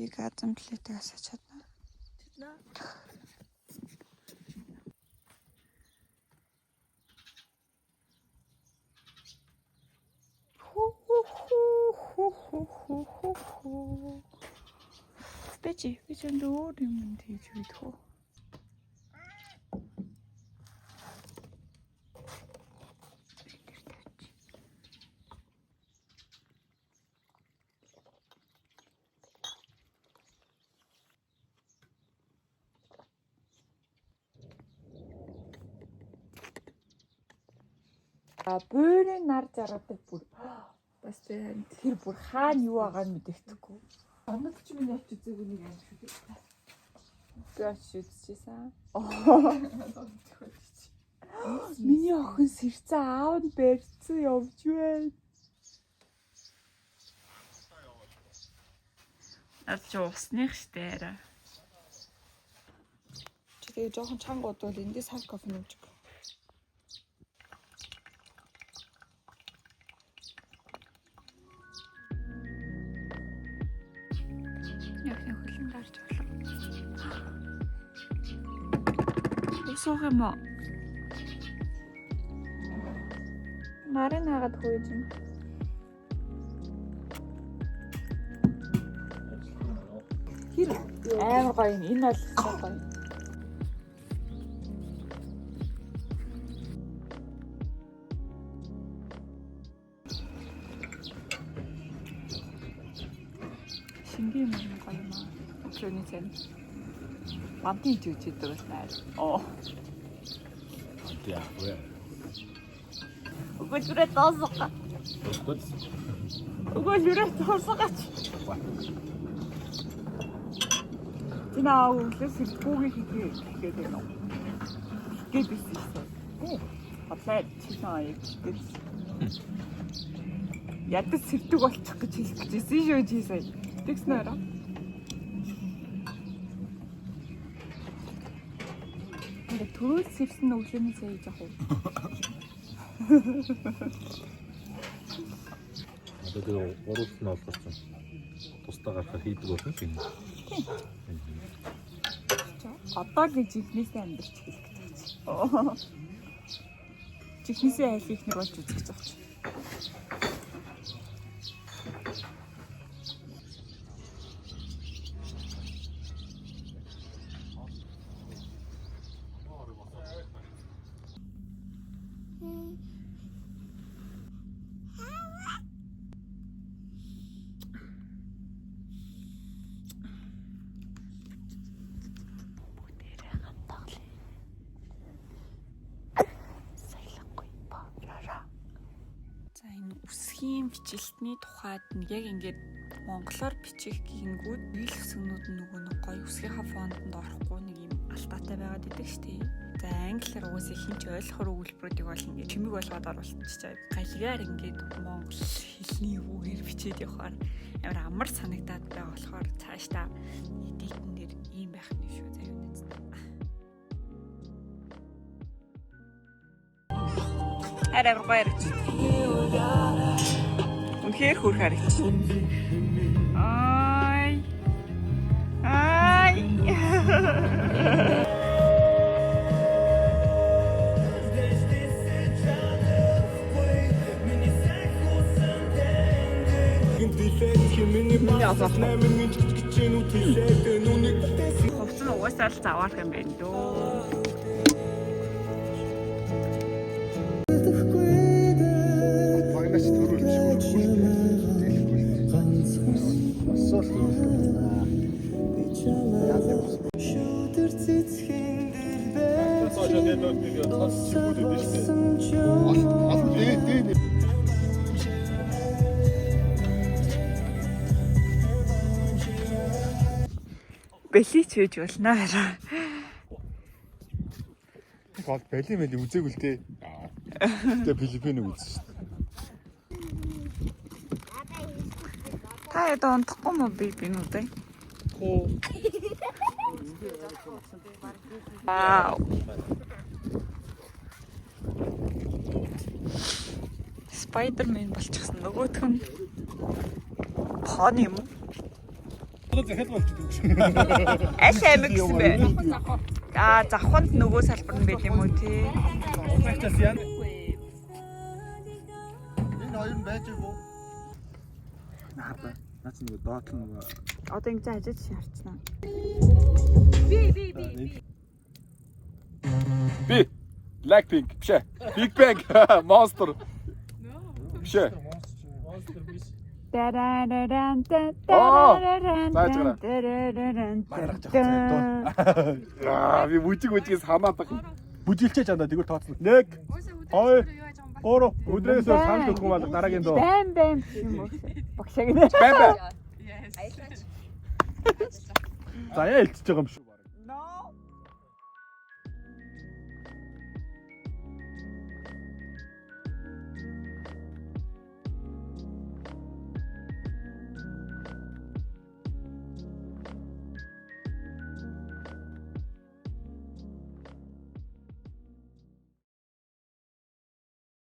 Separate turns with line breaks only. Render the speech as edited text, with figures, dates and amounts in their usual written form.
Би газамтлаатай асаач чадна.
Чадна.
Бэжи өөр юм хийж үйдэх үү? Буйрын нар жаргадаг бүр бас тэр бүр хаана юу байгаа нь мэдэгдэхгүй.
Анад ч миний авч үзег нэг юм шүү дээ.
Би очиж үзчихсэн. Миний охин сэрцэн аав нь барьцсан явж байна. Наад чи усных штэ арай. Чи тэгээ жоохон чанга удвал эндээс хав кофе нэмж. Яг нэг хөлн дарж болов. Усуух юм уу? Нарийн хагаад хөөж юм. Хэр амар гоё юм. Энэ бол гоё. Шингийн юм гоё юм аа. Өчигний цэн. Мантин чүчээд байгаа байна.
Ja, ja.
Үгүй зүрээ доосгоо. Үгүй зүрээ доосгооч. Тинаа өглөөс сэлгүүгээ хийгээд байна уу? Хийгээд байсан. Хотлоо чишаа яа. Ядаж сэлдэг болчих гэж хэлчихсэн шүү чи сая. Тэгснээр. Төрөл сэвсэн өглөөний цай хийж авах уу?
Одоо оруулалт нь олгосон. Тусдаа гарахаар хийдэг болно тийм.
Одоо л жихнээсээ амьдч хэлэх гэж. Жихнээсээ айл их нэг болж үзэх гэж байна. Үсгийн бичлэлтний тухайд нь яг ингээд монголоор бичих гингүүд биелэх сүгнүүд нь нөгөө нэг гоё үсгийнхаа фондонд орохгүй нэг юм алтаатай байгаад идэг штий. За англиар уусаа хинч ойлгохоор өгүүлбэрүүдийг бол ингээд чимэг болгоод оруулчихчаа. Галгаар ингээд монгол хэлний үгээр бичээд явахаар амар амар санагдаад байгаа болохоор цаашдаа эдитэн дээр ийм байх нь шүү заяа үнэс. Арай гоё гэж. Үнэхээр хөр харагч. Ай. Хувцас нь угаасаа л заваарх юм байна дөө. Бэлич хийж болно хараа.
Гол бали мэл үзээгүй л дээ. Тэгээ Филиппинийг үзсэн шүү дээ.
Та яд унтахгүй мó бибинүүдээ? Тий. Вау. Спайдермен болчихсон нөгөөх нь. Хон юм уу? Аль амиг гэсэн бэ? Завханд нөгөө салбар нь байл юм уу тий?
Энэ хоёр нь байж юу? Наац нэг доотлон нөгөө
Одоо ингэ ажиж шаарцсан.
Би Blackpink биш ээ. Big Bang Monster. Биш ээ. Би бүжиг санаадаг. Бүжилчээ чандаа тэгвэл тооцно. 1 2 3 өдрөөс санал өгөх юм бол дараагийн дуу.
Бэм бэм юм уу? Багшаа гинэ.
Бэм бэм. За яа илчиж байгаа юм шүү.